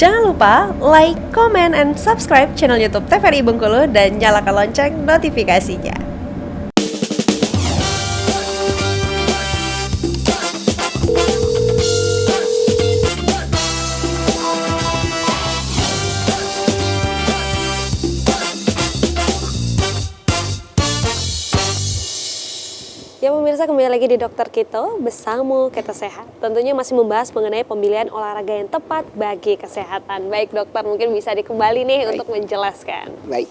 Jangan lupa like, comment, and subscribe channel YouTube TVRI Bengkulu dan nyalakan lonceng notifikasinya. Ya pemirsa, kembali lagi di Dokter Kito bersama Kita Sehat. Tentunya masih membahas mengenai pemilihan olahraga yang tepat bagi kesehatan. Baik dokter, mungkin bisa dikembali nih untuk menjelaskan. Baik,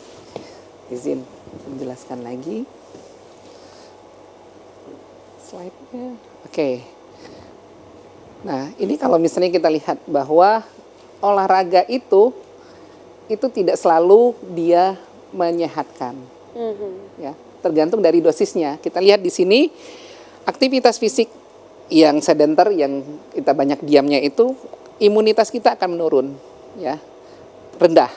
izin menjelaskan lagi slide-nya. Oke. Nah, ini kalau misalnya kita lihat bahwa olahraga itu tidak selalu dia menyehatkan. Ya, tergantung dari dosisnya. Kita lihat di sini aktivitas fisik yang sedenter, yang kita banyak diamnya itu, imunitas kita akan menurun, ya, rendah.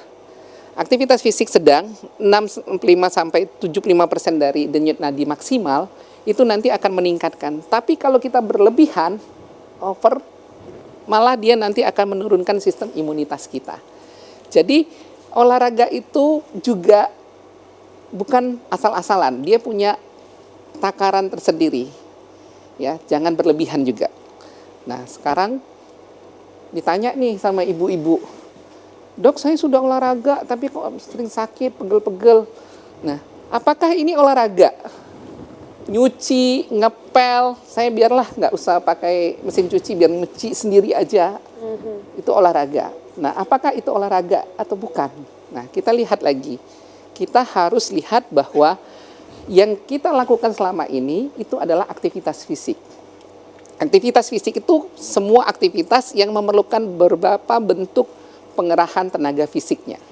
Aktivitas fisik sedang 65-75% dari denyut nadi maksimal itu nanti akan meningkatkan. Tapi kalau kita berlebihan, over, malah dia nanti akan menurunkan sistem imunitas kita. Jadi olahraga itu juga bukan asal-asalan, dia punya takaran tersendiri, ya, jangan berlebihan juga. Nah, sekarang ditanya nih sama ibu-ibu, dok saya sudah olahraga tapi kok sering sakit, pegel-pegel. Nah, apakah ini olahraga? Nyuci, ngepel, saya biarlah nggak usah pakai mesin cuci, biar nyuci sendiri aja, itu olahraga. Nah, apakah itu olahraga atau bukan? Nah, kita lihat lagi. Kita harus lihat bahwa yang kita lakukan selama ini itu adalah aktivitas fisik. Aktivitas fisik itu semua aktivitas yang memerlukan beberapa bentuk pengerahan tenaga fisiknya.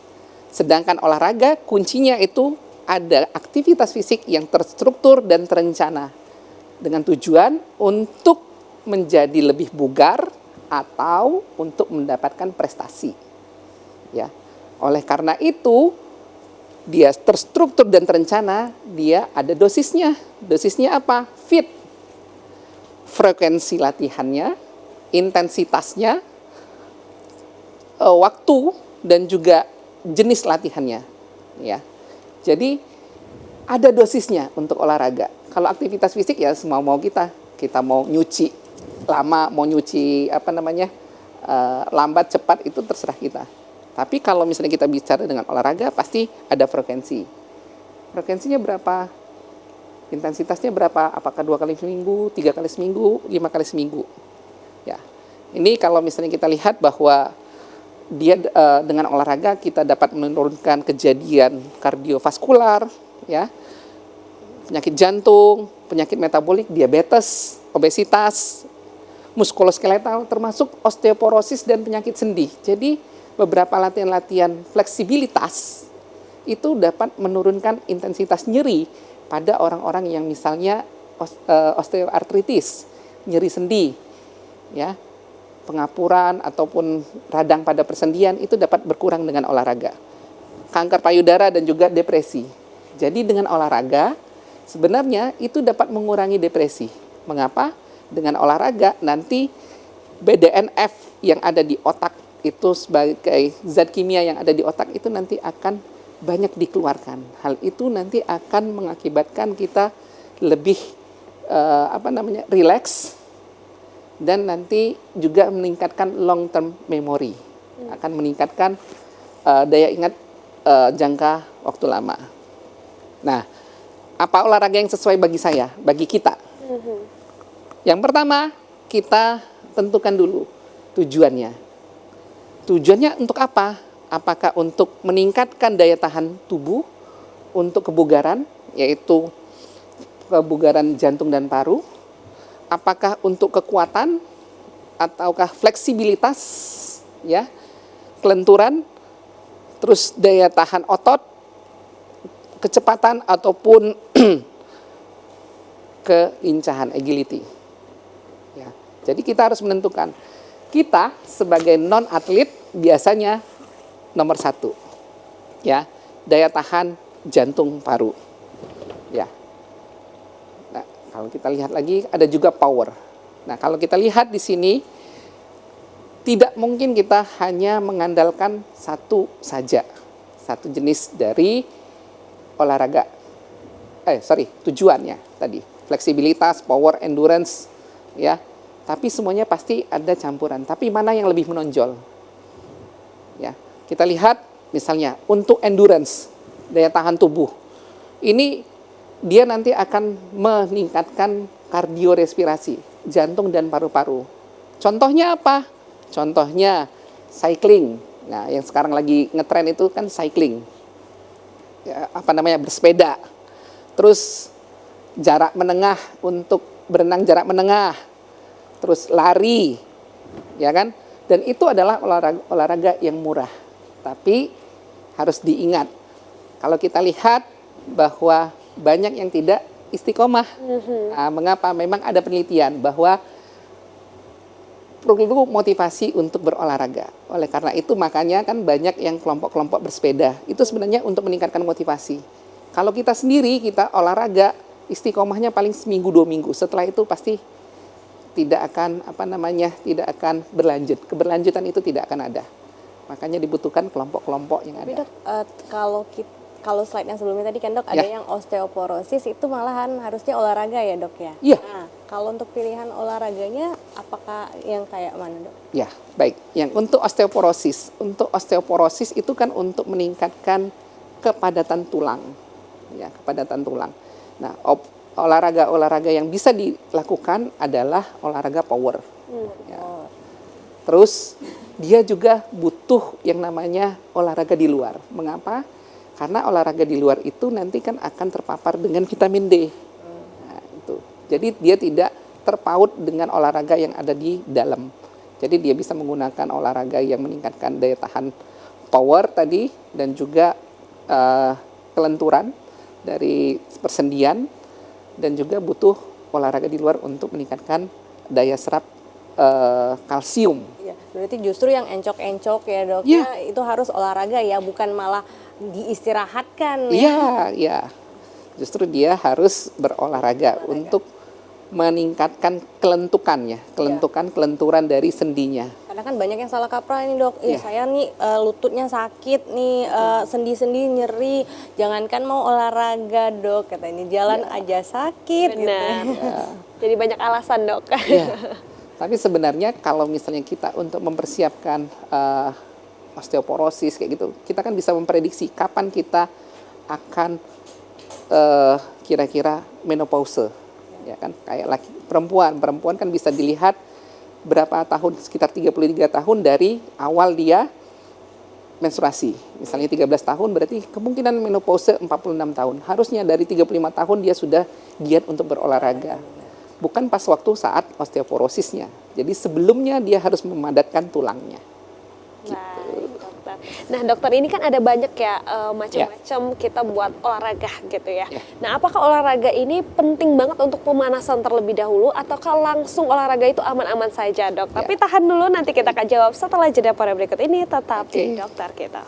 Sedangkan olahraga kuncinya itu ada aktivitas fisik yang terstruktur dan terencana dengan tujuan untuk menjadi lebih bugar atau untuk mendapatkan prestasi. Ya. Oleh karena itu dia terstruktur dan terencana, dia ada dosisnya. Dosisnya apa? Fit. Frekuensi latihannya, intensitasnya, waktu, dan juga jenis latihannya. Ya. Jadi, ada dosisnya untuk olahraga. Kalau aktivitas fisik ya semau-mau kita. Kita mau nyuci lama, mau nyuci lambat, cepat, itu terserah kita. Tapi kalau misalnya kita bicara dengan olahraga, pasti ada frekuensi. Frekuensinya berapa? Intensitasnya berapa? Apakah 2 kali seminggu, 3 kali seminggu, 5 kali seminggu? Ya, ini kalau misalnya kita lihat bahwa dia dengan olahraga kita dapat menurunkan kejadian kardiovaskular, ya, penyakit jantung, penyakit metabolik, diabetes, obesitas, muskuloskeletal, termasuk osteoporosis dan penyakit sendi. Jadi beberapa latihan-latihan fleksibilitas itu dapat menurunkan intensitas nyeri pada orang-orang yang misalnya osteoartritis, nyeri sendi, ya, pengapuran ataupun radang pada persendian itu dapat berkurang dengan olahraga. Kanker payudara dan juga depresi. Jadi dengan olahraga sebenarnya itu dapat mengurangi depresi. Mengapa? Dengan olahraga nanti BDNF yang ada di otak itu sebagai zat kimia yang ada di otak itu nanti akan banyak dikeluarkan. Hal itu nanti akan mengakibatkan kita lebih relax dan nanti juga meningkatkan long term memory. Akan meningkatkan daya ingat jangka waktu lama. Nah, apa olahraga yang sesuai bagi saya, bagi kita? Yang pertama, kita tentukan dulu tujuannya. Tujuannya untuk apa? Apakah untuk meningkatkan daya tahan tubuh, untuk kebugaran, yaitu kebugaran jantung dan paru? Apakah untuk kekuatan, ataukah fleksibilitas, ya, kelenturan, terus daya tahan otot, kecepatan, ataupun kelincahan, agility. Ya, jadi kita harus menentukan. Kita sebagai non-atlet biasanya nomor 1, ya, daya tahan jantung paru, ya. Nah, kalau kita lihat lagi ada juga power. Nah, kalau kita lihat di sini tidak mungkin kita hanya mengandalkan satu saja, satu jenis dari olahraga. Tujuannya tadi fleksibilitas, power, endurance, ya. Tapi semuanya pasti ada campuran. Tapi mana yang lebih menonjol? Ya, kita lihat misalnya untuk endurance, daya tahan tubuh. Ini dia nanti akan meningkatkan kardiorespirasi, jantung dan paru-paru. Contohnya apa? Contohnya cycling. Nah, yang sekarang lagi ngetren itu kan cycling. Ya, bersepeda. Terus jarak menengah untuk berenang jarak menengah. Terus lari. Ya kan? Dan itu adalah olahraga yang murah. Tapi harus diingat, kalau kita lihat bahwa banyak yang tidak istiqomah. Nah, mengapa? Memang ada penelitian bahwa perlu motivasi untuk berolahraga. Oleh karena itu makanya kan banyak yang kelompok-kelompok bersepeda. Itu sebenarnya untuk meningkatkan motivasi. Kalau kita sendiri, kita olahraga, istiqomahnya paling seminggu 2 minggu. Setelah itu pasti tidak akan tidak akan berlanjut. Keberlanjutan itu tidak akan ada. Makanya dibutuhkan kelompok-kelompok yang Tapi ada. Dok, kalau slide yang sebelumnya tadi kan Dok, ada yang osteoporosis, itu malahan harusnya olahraga ya Dok ya? Iya. Nah, kalau untuk pilihan olahraganya apakah yang kayak mana Dok? Ya, baik. Yang untuk osteoporosis itu kan untuk meningkatkan kepadatan tulang. Ya, kepadatan tulang. Nah, olahraga yang bisa dilakukan adalah olahraga power. Ya. Terus dia juga butuh yang namanya olahraga di luar. Mengapa? Karena olahraga di luar itu nanti kan akan terpapar dengan vitamin D. Nah, itu. Jadi dia tidak terpaut dengan olahraga yang ada di dalam. Jadi dia bisa menggunakan olahraga yang meningkatkan daya tahan power tadi dan juga kelenturan dari persendian, dan juga butuh olahraga di luar untuk meningkatkan daya serap kalsium. Ya, berarti justru yang encok-encok ya Dok, Ya. itu harus olahraga ya, bukan malah diistirahatkan ya. Iya, ya. Justru dia harus berolahraga untuk meningkatkan kelenturan dari sendinya. Karena kan banyak yang salah kaprah ini Dok. Saya nih lututnya sakit nih, sendi-sendi nyeri. Jangankan mau olahraga Dok, katanya jalan aja sakit. Benar. Gitu. Jadi banyak alasan Dok. Ya. Tapi sebenarnya kalau misalnya kita untuk mempersiapkan osteoporosis kayak gitu, kita kan bisa memprediksi kapan kita akan kira-kira menopause. Ya kan, kayak perempuan kan bisa dilihat berapa tahun, sekitar 33 tahun dari awal dia menstruasi. Misalnya 13 tahun berarti kemungkinan menopause 46 tahun. Harusnya dari 35 tahun dia sudah giat untuk berolahraga. Bukan pas waktu saat osteoporosisnya. Jadi sebelumnya dia harus memadatkan tulangnya. Baik, dokter. Nah, dokter, ini kan ada banyak ya macam-macam kita buat olahraga gitu ya. Nah, apakah olahraga ini penting banget untuk pemanasan terlebih dahulu ataukah langsung olahraga itu aman-aman saja, Dok? Tapi tahan dulu, nanti kita akan jawab setelah jeda pada berikut ini. Tetap di Dokter Kita.